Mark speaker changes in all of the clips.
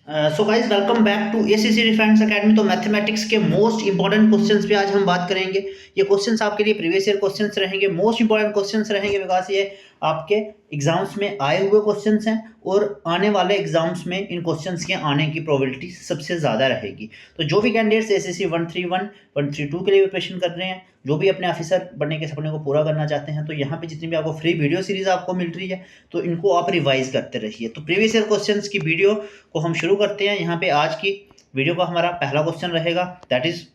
Speaker 1: So guys welcome back to ACC Defence Academy. तो mathematics के most important questions पे आज हम बात करेंगे। ये क्वेश्चंस आपके लिए प्रीवियस ईयर क्वेश्चंस रहेंगे, मोस्ट इंपॉर्टेंट क्वेश्चंस रहेंगे बिकॉज ये आपके एग्जाम्स में आए हुए क्वेश्चंस हैं और आने वाले एग्जाम्स में इन क्वेश्चंस के आने की प्रोबेबिलिटी सबसे ज़्यादा रहेगी। तो जो भी कैंडिडेट्स एसएससी 131 132 के लिए प्रिपरेशन कर रहे हैं, जो भी अपने ऑफिसर बनने के सपने को पूरा करना चाहते हैं, तो यहाँ पे जितनी भी आपको फ्री वीडियो सीरीज आपको मिल रही है तो इनको आप रिवाइज करते रहिए। तो प्रीवियस ईयर क्वेश्चंस की वीडियो को हम शुरू करते हैं। यहाँ पे आज की वीडियो का हमारा पहला क्वेश्चन रहेगा, that is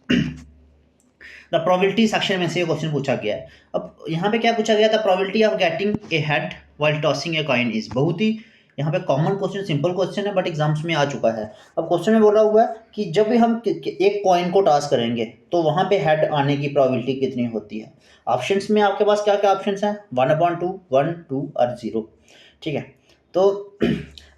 Speaker 1: the probability section में से ये क्वेश्चन पूछा गया है। अब यहाँ पे क्या पूछा गया था, probability of getting a head while tossing a coin is. बहुत ही यहाँ पे कॉमन क्वेश्चन, सिंपल क्वेश्चन है बट एग्जाम्स में आ चुका है। अब क्वेश्चन में बोला हुआ है कि जब भी हम एक कॉइन को टॉस करेंगे तो वहाँ पे हेड आने की प्रोबेबिलिटी कितनी होती है। ऑप्शंस में आपके पास क्या क्या ऑप्शंस हैं, 1/2, 1, 2 और 0। ठीक है, तो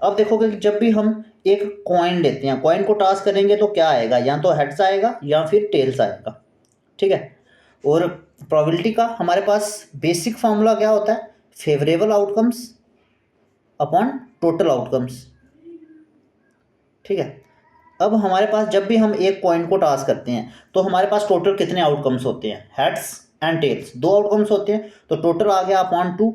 Speaker 1: अब देखोगे कि जब भी हम एक कॉइन लेते हैं, कॉइन को टॉस करेंगे तो क्या आएगा, या तो हेड्स आएगा या फिर टेल्स आएगा। ठीक है, और प्रोबेबिलिटी का हमारे पास बेसिक फार्मूला क्या होता है, favourable outcomes upon total outcomes. ठीक है, अब हमारे पास जब भी हम एक कॉइन को टॉस करते हैं तो हमारे पास टोटल कितने आउटकम्स होते हैं, हेड्स एंड टेल्स, दो आउटकम्स होते हैं, तो टोटल आ गया अपॉन 2।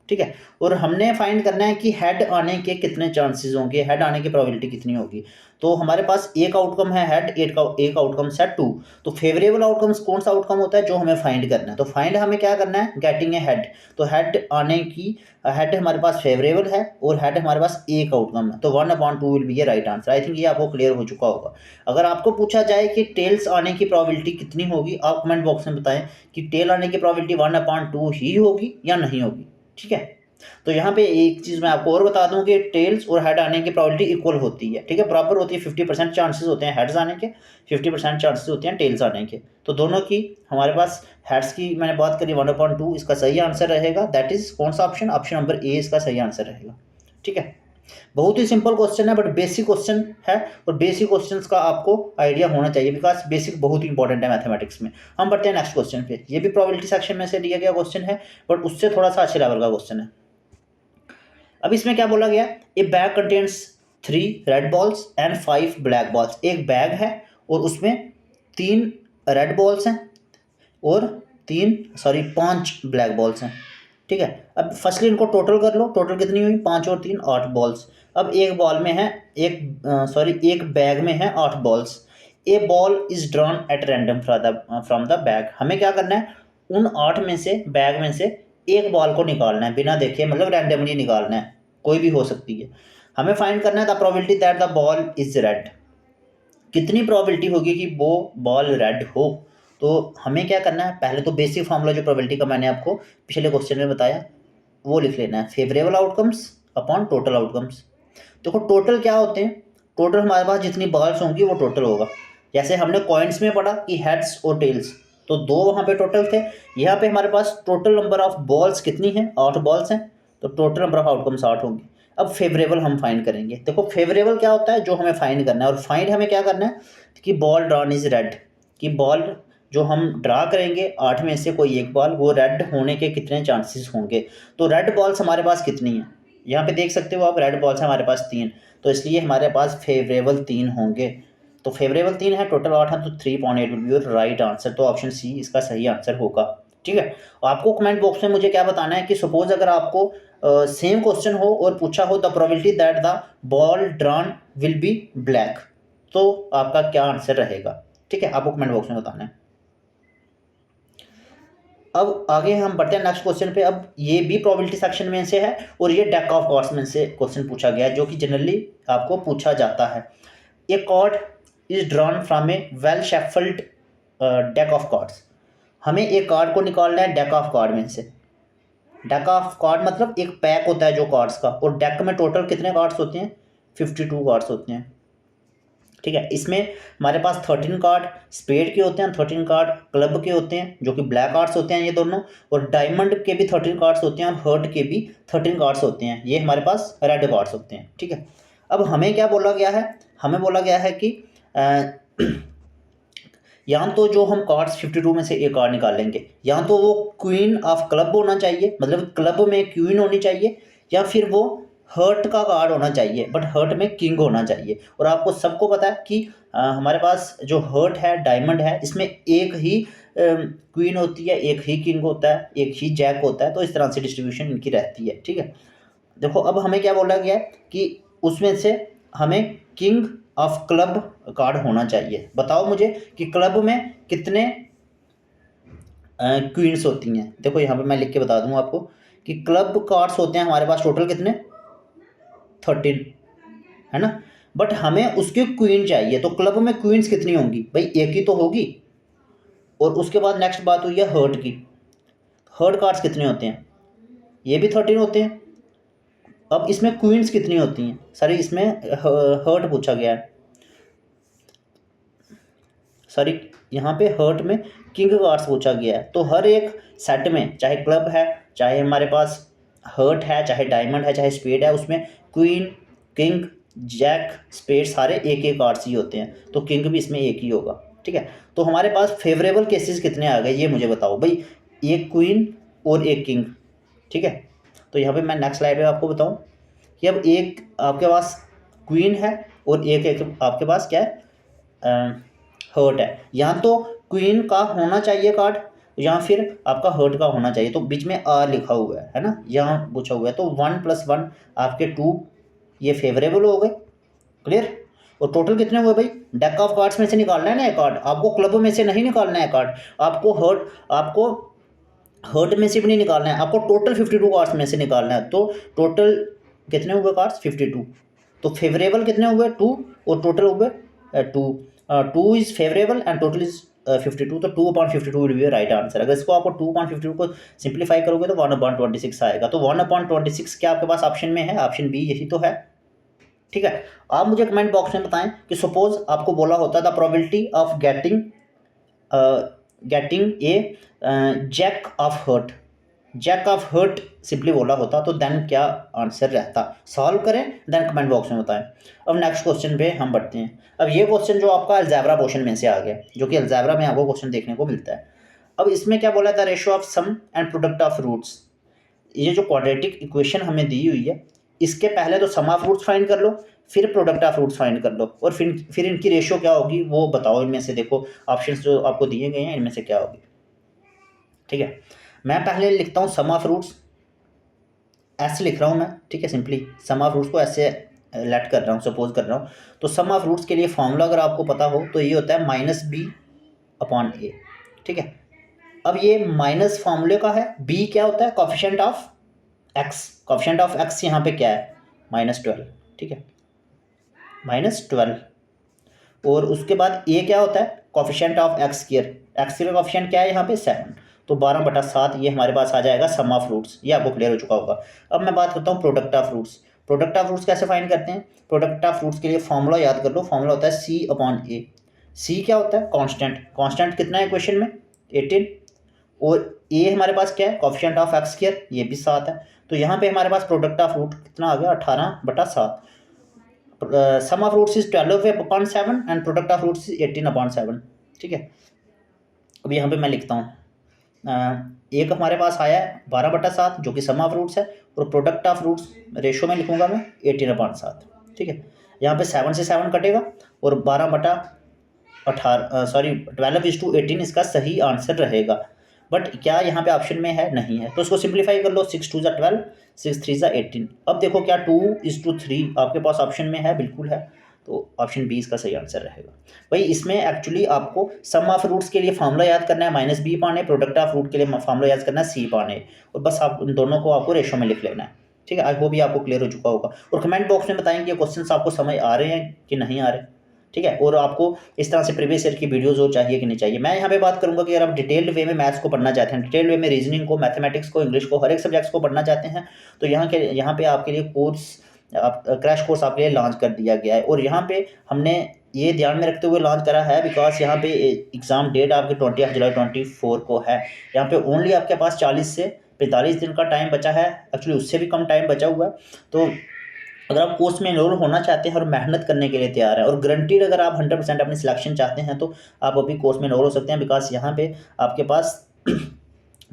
Speaker 1: ठीक है, और हमने फाइंड करना है कि हेड आने के कितने चांसेस होंगे, हेड आने की प्रोबेबिलिटी कितनी होगी। तो हमारे पास एक आउटकम है हेड, एक आउटकम है 2। तो फेवरेबल आउटकम्स कौन सा आउटकम होता है जो हमें फाइंड करना है, तो फाइंड हमें क्या करना है, गेटिंग ए हेड। तो हेड आने की, हेड हमारे पास फेवरेबल है और हेड हमारे पास एक आउटकम है, तो 1/2 will be A right answer. I think ये आपको क्लियर हो चुका होगा। अगर आपको पूछा जाए कि टेल्स आने की प्रोबेबिलिटी कितनी होगी, आप कमेंट बॉक्स में बताएं कि टेल आने की प्रोबेबिलिटी 1/2 ही होगी या नहीं होगी। ठीक है, तो यहाँ पे एक चीज़ मैं आपको और बता दूं कि टेल्स और हेड आने की प्रोबेबिलिटी इक्वल होती है। ठीक है, बराबर होती है, 50% चांसेस होते हैं हेड्स आने के, 50% चांसेस होते हैं टेल्स आने के। तो दोनों की हमारे पास हेड्स की मैंने बात करी 1/2, इसका सही आंसर रहेगा, दैट इज कौन सा ऑप्शन, ऑप्शन नंबर ए इसका सही आंसर रहेगा। ठीक है, बहुत ही सिंपल क्वेश्चन है बट बेसिक क्वेश्चन है, और बेसिक क्वेश्चंस का आपको आइडिया होना चाहिए बिकॉज बेसिक बहुत ही इंपॉर्टेंट है मैथमेटिक्स में। हम बढ़ते हैं नेक्स्ट क्वेश्चन पे। ये भी प्रोबेबिलिटी सेक्शन में से दिया गया क्वेश्चन है बट उससे थोड़ा सा अच्छे लेवल का क्वेश्चन है। अब इसमें क्या बोला गया, ए bag contains 3 red balls and 5 black balls. एक बैग है और उसमें 3 रेड बॉल्स हैं और 5 ब्लैक बॉल्स हैं। ठीक है, अब फर्स्टली इनको टोटल कर लो, टोटल कितनी हुई, 5 और 3 8 बॉल्स। अब एक बॉल में है एक बैग में है 8 balls. A ball is drawn at random from the bag. हमें क्या करना है, उन 8 में से, बैग में से एक बॉल को निकालना है बिना देखे, मतलब रैंडमली निकालना है, कोई भी हो सकती है। हमें फाइंड करना है the probability that the ball is red. कितनी प्रोबेबिलिटी होगी कि वो बॉल रेड हो। तो हमें क्या करना है, पहले तो बेसिक फार्मूला जो प्रोबेबिलिटी का मैंने आपको पिछले क्वेश्चन में बताया वो लिख लेना है, favourable outcomes upon total outcomes. देखो टोटल क्या होते हैं, टोटल हमारे पास जितनी बॉल्स होंगी वो टोटल होगा। जैसे हमने कॉइन्स में पढ़ा कि हेड्स और टेल्स, तो 2 वहाँ पे टोटल थे। यहाँ पे हमारे पास टोटल नंबर ऑफ बॉल्स कितनी है, 8 बॉल्स हैं, तो टोटल नंबर ऑफ आउटकम्स 8 होंगे। अब फेवरेबल हम फाइंड करेंगे। देखो फेवरेबल क्या होता है जो हमें फाइंड करना है, और फाइंड हमें क्या करना है कि बॉल ड्रॉन इज रेड, कि बॉल जो हम ड्रा करेंगे 8 में से कोई एक बॉल, वो रेड होने के कितने चांसेस होंगे। तो रेड बॉल्स हमारे पास कितनी है, यहाँ पे देख सकते हो आप, रेड बॉल्स हैं हमारे पास 3, तो इसलिए हमारे पास फेवरेबल 3 होंगे। तो फेवरेबल 3 है, टोटल 8 है, तो 3.8 will be your right answer. तो ऑप्शन सी इसका सही आंसर होगा। ठीक है, आपको कमेंट बॉक्स में मुझे क्या बताना है कि सपोज अगर आपको सेम क्वेश्चन हो और पूछा हो the probability that the ball drawn will be black, तो आपका क्या आंसर रहेगा। ठीक है, आपको कमेंट बॉक्स में बताना है। अब आगे हम बढ़ते हैं नेक्स्ट क्वेश्चन पे। अब ये भी प्रोबेबिलिटी सेक्शन में से है और ये डेक ऑफ कार्ड्स में से क्वेश्चन पूछा गया है जो कि जनरली आपको पूछा जाता है। A card is drawn from a well shuffled deck of cards. हमें एक कार्ड को निकालना है डेक ऑफ कार्ड में से। डेक ऑफ कार्ड मतलब एक पैक होता है जो कार्ड्स का, और डेक में टोटल कितने कार्ड्स होते हैं, 52 कार्ड्स होते हैं। ठीक है, इसमें हमारे पास 13 कार्ड स्पेड के होते हैं, 13 कार्ड क्लब के होते हैं जो कि ब्लैक कार्ड्स होते हैं ये दोनों, और डायमंड के भी 13 कार्ड्स होते हैं और हर्ट के भी 13 कार्ड्स होते हैं, ये हमारे पास रेड कार्ड्स होते हैं। ठीक है, अब हमें क्या बोला गया है, हमें बोला गया है कि या तो जो हम कार्ड्स 52 में से एक कार्ड निकालेंगे, या तो वो क्वीन ऑफ क्लब होना चाहिए, मतलब क्लब में क्वीन होनी चाहिए, या फिर वो हर्ट का कार्ड होना चाहिए, बट हर्ट में किंग होना चाहिए। और आपको सबको पता है कि हमारे पास जो हर्ट है, डायमंड है, इसमें एक ही क्वीन होती है, एक ही किंग होता है, एक ही जैक होता है। तो इस तरह से डिस्ट्रीब्यूशन इनकी रहती है, ठीक है। देखो अब हमें क्या बोला गया है कि उसमें से हमें किंग ऑफ क्लब कार्ड होना चाहिए। बताओ मुझे कि क्लब में कितने क्वींस होती हैं। देखो यहाँ पे मैं लिख के बता दूँ आपको कि क्लब कार्ड्स होते हैं हमारे पास टोटल कितने, 13, है ना। बट हमें उसकी क्वीन चाहिए, तो क्लब में क्वींस कितनी होंगी भाई, एक ही तो होगी। और उसके बाद नेक्स्ट बात हुई है हर्ट की। हर्ट कार्ड्स कितने होते हैं, ये भी 13 होते हैं। अब इसमें क्वींस कितनी होती हैं, सॉरी इसमें हर्ट पूछा गया है, सॉरी यहाँ पे हर्ट में किंग कार्ड्स पूछा गया है। तो हर एक सेट में, चाहे क्लब है, चाहे हमारे पास हर्ट है, चाहे डायमंड है, चाहे स्पेड है, उसमें क्वीन, किंग, जैक, स्पेड सारे एक एक कार्ड्स ही होते हैं। तो किंग भी इसमें एक ही होगा, ठीक है। तो हमारे पास फेवरेबल केसेस कितने आ गए ये मुझे बताओ भाई, एक क्वीन और एक किंग, ठीक है। तो यहाँ पे मैं नेक्स्ट स्लाइड पे आपको बताऊँ कि अब एक आपके पास क्वीन है और एक आपके पास क्या है, हर्ट है। यहाँ तो क्वीन का होना चाहिए कार्ड, या फिर आपका हर्ट का होना चाहिए। तो बीच में आर लिखा हुआ है ना, यहाँ पूछा हुआ है। तो 1+1 आपके 2 ये फेवरेबल हो गए, क्लियर। और टोटल कितने हुए भाई, डेक ऑफ कार्ड्स में से निकालना है ना एक कार्ड, आपको क्लब में से नहीं निकालना है कार्ड, आपको हर्ट में से भी नहीं निकालना है, आपको टोटल 52 कार्ड्स में से निकालना है। तो टोटल कितने हुए कार्ड्स, 52। तो फेवरेबल कितने हुए, 2, और टोटल हुए 2। 2 is favourable and total is 52। तो 2/52 विल बी राइट आंसर। अगर इसको आपको 2/52 को सिंप्लीफाई करोगे तो 1/26 आएगा। तो 1/26 क्या आपके पास ऑप्शन में है, ऑप्शन बी यही तो है, ठीक है। आप मुझे कमेंट बॉक्स में बताएं कि सपोज आपको बोला होता the probability of getting a jack of heart, jack of heart simply बोला होता तो देन क्या आंसर रहता, सॉल्व करें देन कमेंट बॉक्स में बताएं। अब नेक्स्ट क्वेश्चन पे हम बढ़ते हैं। अब ये क्वेश्चन जो आपका अलजेब्रा पोर्शन में से आ गया, जो कि अलजेब्रा में आपको क्वेश्चन देखने को मिलता है। अब इसमें क्या बोला था, ratio of sum and product of roots. ये जो क्वाड्रेटिक इक्वेशन हमें दी हुई है, इसके पहले तो सम ऑफ रूट्स फाइंड कर लो, फिर प्रोडक्ट ऑफ रूट्स फाइंड कर लो, और फिर इनकी रेशियो क्या होगी वो बताओ। इनमें से देखो ऑप्शंस जो आपको दिए गए हैं इनमें से क्या होगी, ठीक है। मैं पहले लिखता हूँ सम ऑफ रूट्स, ऐसे लिख रहा हूँ मैं, ठीक है। सिंपली सम ऑफ रूट्स को ऐसे लेट कर रहा हूँ, सपोज कर रहा हूँ। तो सम ऑफ रूट्स के लिए फॉर्मूला अगर आपको पता हो तो ये होता है -b/a, ठीक है। अब ये माइनस फॉर्मूले का है, b क्या होता है, coefficient of x, coefficient of x यहाँ पे क्या है, -12, ठीक है, -12। और उसके बाद a क्या होता है, कोफिशिएंट ऑफ x² का कोफिशिएंट क्या है यहाँ पे 7। तो 12/7 ये हमारे पास आ जाएगा सम ऑफ रूट्स, ये आपको क्लियर हो चुका होगा। अब मैं बात करता हूँ product of roots. Product of roots कैसे फाइंड करते हैं, प्रोडक्ट ऑफ रूट्स के लिए फॉर्मूला याद कर लो, फॉर्मूला होता है c/a। c क्या होता है, कांस्टेंट, कांस्टेंट कितना है क्वेश्चन में 18, और a हमारे पास क्या है, कोफिशिएंट ऑफ x², ये भी 7 है। तो यहाँ पे हमारे पास प्रोडक्ट ऑफ रूट कितना आ गया, 18/7। Sum of roots is 12/7 and product of roots is 18/7, ठीक है। अब यहाँ पे मैं लिखता हूँ एक हमारे पास आया है 12/7 जो कि सम ऑफ रूट्स है, और प्रोडक्ट ऑफ रूट्स रेशो में लिखूंगा मैं 18/7, ठीक है। यहाँ पे 7 से 7 कटेगा और 12/18 इसका सही आंसर रहेगा। बट क्या यहाँ पे ऑप्शन में है, नहीं है। तो इसको सिंप्लीफाई कर लो, 6 2 ज़ा 12, 6 3 ज़ा 18। अब देखो क्या 2:3 आपके पास ऑप्शन में है, बिल्कुल है। तो ऑप्शन बी इसका सही आंसर रहेगा। भाई इसमें एक्चुअली आपको सम ऑफ रूट्स के लिए फॉर्मूला याद करना है -b पाने, प्रोडक्ट ऑफ रूट के लिए फॉर्मूला याद करना है c पाने, और बस आप उन दोनों को आपको रेशो में लिख लेना है, ठीक है। आई होप ये आपको क्लियर हो चुका होगा। और कमेंट बॉक्स में बताएंगे ये क्वेश्चंस आपको समझ आ रहे हैं कि नहीं आ रहे, ठीक है। और आपको इस तरह से प्रीवियस ईयर की वीडियोस और चाहिए कि नहीं चाहिए। मैं यहाँ पे बात करूँगा कि अगर आप डिटेल्ड वे में मैथ्स को पढ़ना चाहते हैं, डिटेल्ड वे में रीजनिंग को, मैथमेटिक्स को, इंग्लिश को, हर एक सब्जेक्ट्स को पढ़ना चाहते हैं, तो यहाँ पे आपके लिए क्रैश कोर्स आपके लिए लॉन्च कर दिया गया है। और यहाँ पे हमने ये ध्यान में रखते हुए लॉन्च करा है बिकॉज यहाँ पे एग्ज़ाम डेट आपके 20 जुलाई 24 को है। यहाँ पे ओनली आपके पास 40 से 45 दिन का टाइम बचा है, एक्चुअली उससे भी कम टाइम बचा हुआ है। तो अगर आप कोर्स में एनरोल होना चाहते हैं और मेहनत करने के लिए तैयार हैं, और गारंटीड अगर आप 100% अपनी सिलेक्शन चाहते हैं, तो आप अभी कोर्स में एनरोल हो सकते हैं। बिकॉज यहाँ पे आपके पास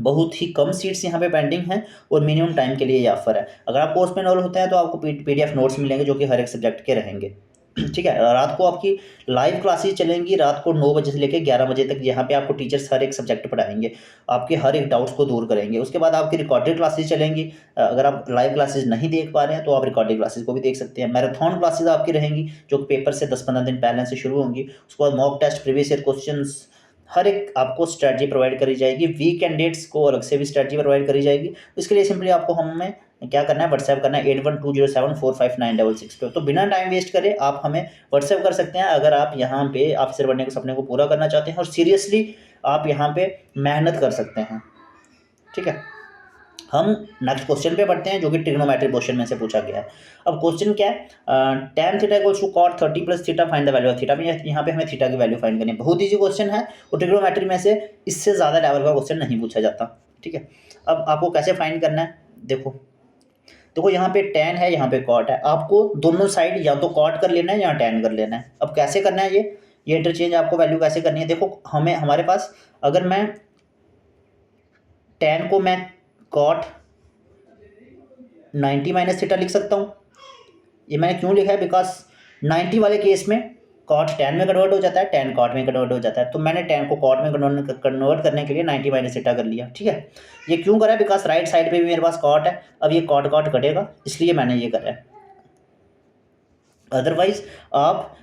Speaker 1: बहुत ही कम सीट्स यहाँ पे पेंडिंग हैं और मिनिमम टाइम के लिए ये ऑफर है। अगर आप कोर्स में एनरोल होते हैं तो आपको PDF नोट्स मिलेंगे जो कि हर एक सब्जेक्ट के रहेंगे। ठीक है, रात को आपकी लाइव क्लासेस चलेंगी रात को 9 बजे से लेकर 11 बजे तक। यहाँ पे आपको टीचर्स हर एक सब्जेक्ट पढ़ाएंगे, आपके हर एक डाउट्स को दूर करेंगे। उसके बाद आपकी रिकॉर्डेड क्लासेस चलेंगी। अगर आप लाइव क्लासेस नहीं देख पा रहे हैं तो आप रिकॉर्डेड क्लासेस को भी देख सकते हैं। मैराथन क्लासेस आपकी रहेंगी जो पेपर से 10-15 दिन पहले से शुरू होंगी। उसके बाद mock test, previous year questions, हर एक आपको स्ट्रैटेजी प्रोवाइड करी जाएगी। वीक कैंडिडेट्स को अलग से भी स्ट्रैटेजी प्रोवाइड करी जाएगी। इसके लिए सिंपली आपको हमें क्या करना है, व्हाट्सएप करना है 8120745966 पे। तो बिना टाइम वेस्ट करे आप हमें व्हाट्सएप कर सकते हैं अगर आप यहाँ पे ऑफिसर बनने के सपने को पूरा करना चाहते हैं और सीरियसली आप यहाँ पे मेहनत कर सकते हैं। ठीक है, हम नेक्स्ट क्वेश्चन पे बढ़ते हैं जो कि ट्रिग्नोमेट्री क्वेश्चन में से पूछा गया है। अब क्वेश्चन क्या है, tan theta equals to cot 30 plus theta, find the value of theta. यहाँ पे हमें थीटा की वैल्यू फाइंड करनी है। बहुत ईजी क्वेश्चन है और ट्रिग्नोमेट्री में से इससे ज़्यादा लेवल का क्वेश्चन नहीं पूछा जाता। ठीक है, अब आपको कैसे फाइंड करना है, देखो यहाँ पे tan है, यहाँ पे cot है। आपको दोनों साइड या तो cot कर लेना है या tan कर लेना है। अब कैसे करना है ये इंटरचेंज आपको वैल्यू कैसे करनी है, देखो हमारे पास अगर मैं tan को मैं cot 90 माइनस थीटा लिख सकता हूँ। ये मैंने क्यों लिखा है, बिकॉज 90 वाले केस में cot tan में कन्वर्ट हो जाता है, tan cot में कन्वर्ट हो जाता है। तो मैंने tan को cot में कन्वर्ट करने के लिए 90 माइनस थीटा कर लिया। ठीक है, ये क्यों करा है, बिकॉज राइट साइड पे भी मेरे पास cot है। अब ये cot कटेगा, इसलिए मैंने ये करा है। अदरवाइज आप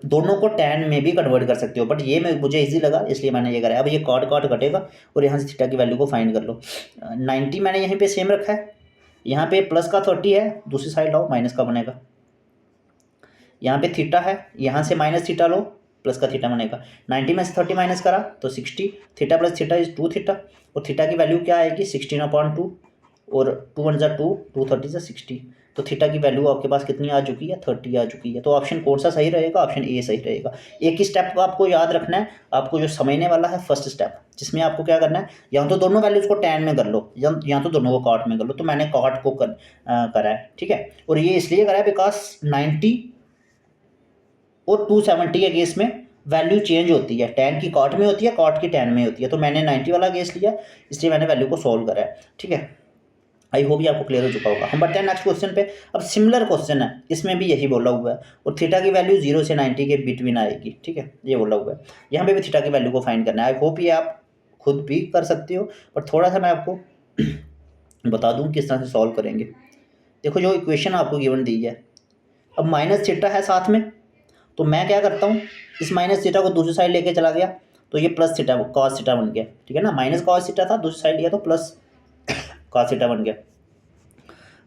Speaker 1: दोनों को tan में भी कन्वर्ट कर सकते हो, बट ये मुझे इजी लगा इसलिए मैंने ये करा है। अब ये cot कटेगा और यहाँ से थीटा की वैल्यू को फाइंड कर लो। 90 मैंने यहीं पे सेम रखा है, यहाँ पे प्लस का 30 है, दूसरी साइड लाओ माइनस का बनेगा। यहाँ पे थीटा है, यहाँ से माइनस थीटा लो, प्लस का थीटा बनेगा। 90 में से 30 माइनस करा तो 60, theta plus theta is 2 theta. और थीटा की वैल्यू क्या आएगी 16/2 और 2 1 जा 2, 2 30 से 60। तो थीटा की वैल्यू आपके पास कितनी आ चुकी है, 30 आ चुकी है। तो ऑप्शन कौन सा सही रहेगा, ऑप्शन ए सही रहेगा। एक ही स्टेप आपको याद रखना है, आपको जो समझने वाला है फर्स्ट स्टेप, जिसमें आपको क्या करना है, या तो दोनों वैल्यूज को tan में कर लो या तो दोनों को cot में कर लो। तो मैंने cot को करा है। ठीक है, और ये इसलिए करा है बिकॉज 90 और 270 के केस में वैल्यू चेंज होती है, tan की cot में होती है, cot की tan में होती है। तो मैंने 90 वाला केस लिया, इसलिए मैंने वैल्यू को सॉल्व करा है। ठीक है, आई होप ये आपको क्लियर हो चुका होगा। हम बढ़ते हैं नेक्स्ट क्वेश्चन पे। अब सिमिलर क्वेश्चन है, इसमें भी यही बोला हुआ है और थीटा की वैल्यू 0 से 90 के बिटवीन आएगी। ठीक है, ये बोला हुआ है। यहाँ पे भी थीटा की वैल्यू को फाइंड करना है। आई होप ये आप खुद भी कर सकते हो, पर थोड़ा सा मैं आपको बता दूँ किस तरह से सॉल्व करेंगे। देखो जो इक्वेशन आपको गिवन दी है, अब माइनस थीटा है साथ में, तो मैं क्या करता हूँ, इस माइनस थीटा को दूसरी साइड लेके चला गया तो ये प्लस थीटा कॉस थीटा बन गया। ठीक है ना, माइनस कॉस थीटा था, दूसरी साइड लिया तो प्लस कॉस थीटा बन गया।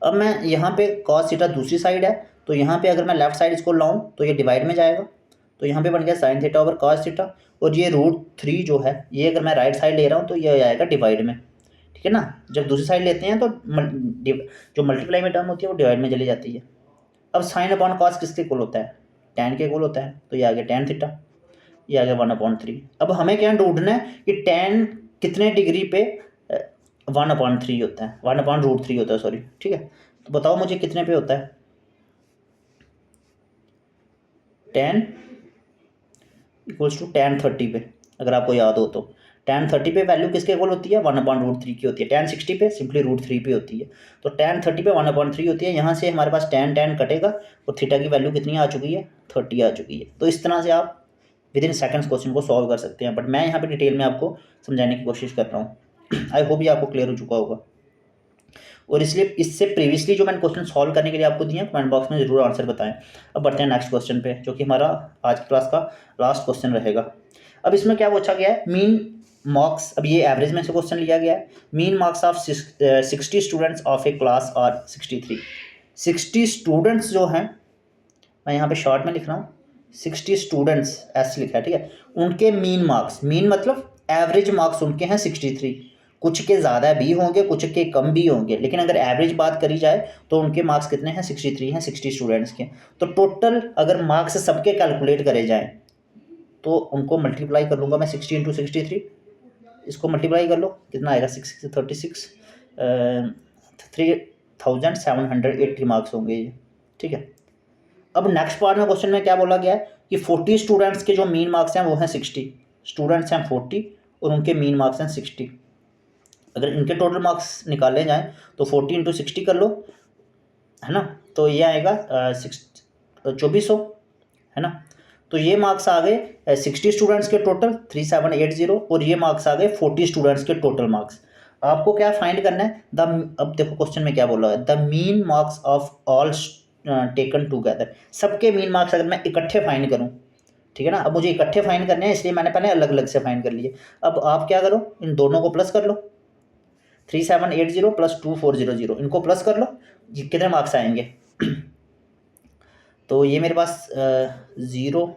Speaker 1: अब मैं यहाँ पे कॉस थीटा दूसरी साइड है, तो यहाँ पे अगर मैं लेफ्ट साइड इसको लाऊं तो ये डिवाइड में जाएगा। तो यहाँ पे बन गया sine theta over cos theta. और ये √3 जो है, ये अगर मैं राइट साइड ले रहा हूँ तो ये आएगा डिवाइड में। ठीक है ना, जब दूसरी साइड लेते हैं तो जो मल्टीप्लाई में टर्म होती है वो डिवाइड में चली जाती है। अब साइन अपॉन कॉस किसके इक्वल होता है, tan के इक्वल होता है। तो ये आ गया tan थीटा, ये आ गया 1/3। अब हमें क्या ढूंढना है कि tan कितने डिग्री पे 1/3 होता है, 1/√3 होता है, सॉरी। ठीक है, तो बताओ मुझे कितने पे होता है, tan इक्वल्स टू tan 30 पे। अगर आपको याद हो तो tan 30 पे वैल्यू किसके इक्वल होती है, 1/√3 की होती है। tan 60 पे सिंपली √3 पे होती है। तो tan 30 पे 1/3 होती है। यहाँ से हमारे पास tan कटेगा और थीटा की वैल्यू कितनी आ चुकी है, 30 आ चुकी है। तो इस तरह से आप विद इन सेकेंड्स क्वेश्चन को सॉल्व कर सकते हैं, बट मैं यहाँ पे डिटेल में आपको समझाने की कोशिश कर रहा हूँ। आई होप ये आपको क्लियर हो चुका होगा। और इसलिए इससे प्रीवियसली जो मैंने क्वेश्चन सॉल्व करने के लिए आपको दिए कमेंट बॉक्स में जरूर आंसर बताएं। अब बढ़ते हैं नेक्स्ट क्वेश्चन पे, जो कि हमारा आज की क्लास का लास्ट क्वेश्चन रहेगा। अब इसमें क्या पूछा गया है, मीन मार्क्स, अब ये एवरेज में से क्वेश्चन लिया गया है। Mean marks of 60 students of A class और 63। 60 स्टूडेंट्स जो हैं, मैं यहाँ पे शॉर्ट में लिख रहा हूँ, 60 स्टूडेंट्स ऐसे लिखा है। ठीक है, उनके मीन मार्क्स, मीन मतलब एवरेज मार्क्स उनके हैं 63। कुछ के ज़्यादा भी होंगे, कुछ के कम भी होंगे, लेकिन अगर एवरेज बात करी जाए तो उनके मार्क्स कितने हैं, 63 हैं 60 स्टूडेंट्स के। तो टोटल अगर मार्क्स सबके कैलकुलेट करे जाएँ तो उनको मल्टीप्लाई कर लूँगा मैं 60 × 63, इसको मल्टीप्लाई कर लो, कितना आएगा 6 36, 3780 मार्क्स होंगे ये। ठीक है, अब नेक्स्ट पार्ट में क्वेश्चन में क्या बोला गया है कि 40 स्टूडेंट्स के जो मीन मार्क्स हैं वो हैं 60, स्टूडेंट्स हैं 40 और उनके मीन मार्क्स हैं 60। अगर इनके टोटल मार्क्स निकाले जाएँ तो 40 × 60 कर लो, है ना, तो ये आएगा 2400, है ना। तो ये मार्क्स आ गए 60 स्टूडेंट्स के टोटल 3780, और ये मार्क्स आ गए 40 स्टूडेंट्स के टोटल मार्क्स। आपको क्या फाइंड करना है, अब देखो क्वेश्चन में क्या बोला है, the mean marks of all taken together. सबके मीन मार्क्स अगर मैं इकट्ठे फाइंड करूँ, ठीक है ना, अब मुझे इकट्ठे फाइंड करने हैं, इसलिए मैंने पहले अलग अलग से फाइंड कर लिए। अब आप क्या करो, इन दोनों को प्लस कर लो, 3780 प्लस 2400, इनको प्लस कर लो, कितने मार्क्स आएंगे। तो ये मेरे पास 0816,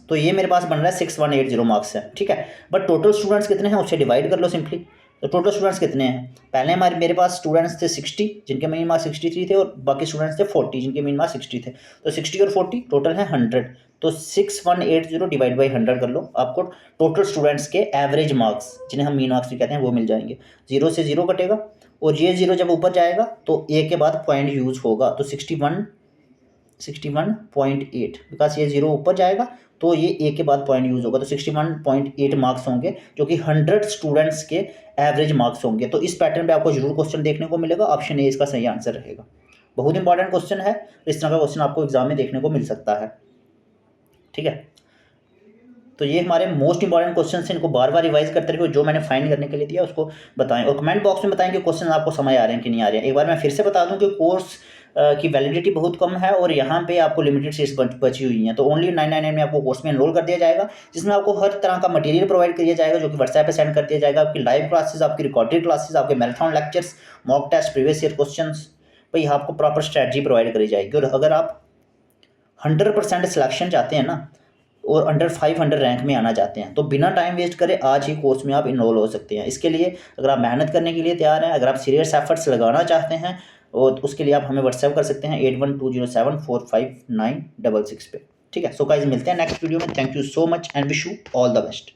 Speaker 1: तो ये मेरे पास बन रहा है 6180 मार्क्स है, ठीक है। बट टोटल स्टूडेंट्स कितने हैं उससे डिवाइड कर लो सिंपली। तो टोटल स्टूडेंट्स कितने हैं, पहले मेरे पास स्टूडेंट्स थे 60 जिनके मीन मार्क्स 63 थे, और बाकी स्टूडेंट्स थे 40 जिनके मीन मार्क्स 60 थे। तो 60 और 40 टोटल है 100, तो 6180 डिवाइड बाई 100 कर लो, आपको टोटल स्टूडेंट्स के एवरेज मार्क्स, जिन्हें हम मीन मार्क्स भी कहते हैं, वो मिल जाएंगे। 0 से 0 कटेगा, और ये 0 जब ऊपर जाएगा तो ए के बाद पॉइंट यूज होगा, तो 61.8, बिकॉज ये 0 ऊपर जाएगा तो ये ए के बाद पॉइंट यूज होगा, तो 61.8 मार्क्स होंगे, जो कि 100 स्टूडेंट्स के एवरेज मार्क्स होंगे। तो इस पैटर्न पे आपको जरूर क्वेश्चन देखने को मिलेगा, ऑप्शन ए इसका सही आंसर रहेगा। बहुत इंपॉर्टेंट क्वेश्चन है, इस तरह का क्वेश्चन आपको एग्जाम में देखने को मिल सकता है, ठीक है। तो ये हमारे मोस्ट इंपॉर्टेंट क्वेश्चन हैं, इनको बार बार रिवाइज करते रहिए, जो मैंने फाइंड करने के लिए दिया उसको बताएं, और कमेंट बॉक्स में बताएं कि क्वेश्चन आपको समझ आ रहे हैं कि नहीं आ रहे हैं। एक बार मैं फिर से बता दूं कि कोर्स की वैलिडिटी बहुत कम है, और यहाँ पे आपको लिमिटेड सीट्स बची हुई हैं, तो ओनली 999 में आपको कोर्स में एनरोल कर दिया जाएगा, जिसमें आपको हर तरह का मटेरियल प्रोवाइड किया जाएगा, जो कि व्हाट्सएप पे सेंड कर दिया जाएगा। आपकी लाइव क्लासेस, आपकी रिकॉर्डेड क्लासेस, आपके marathon lectures, mock test, previous year question, भाई आपको प्रॉपर स्ट्रैटेजी प्रोवाइड करी जाएगी। और अगर आप 100% सिलेक्शन चाहते हैं ना, और अंडर 500 रैंक में आना चाहते हैं, तो बिना टाइम वेस्ट करे आज ही कोर्स में आप इनरोल हो सकते हैं। इसके लिए अगर आप मेहनत करने के लिए तैयार हैं, अगर आप सीरियस एफर्ट्स लगाना चाहते हैं, और उसके लिए आप हमें व्हाट्सएप कर सकते हैं 8120745966 पे, ठीक है। सो गाइस, मिलते हैं नेक्स्ट वीडियो में। Thank you so much and wish you all the best.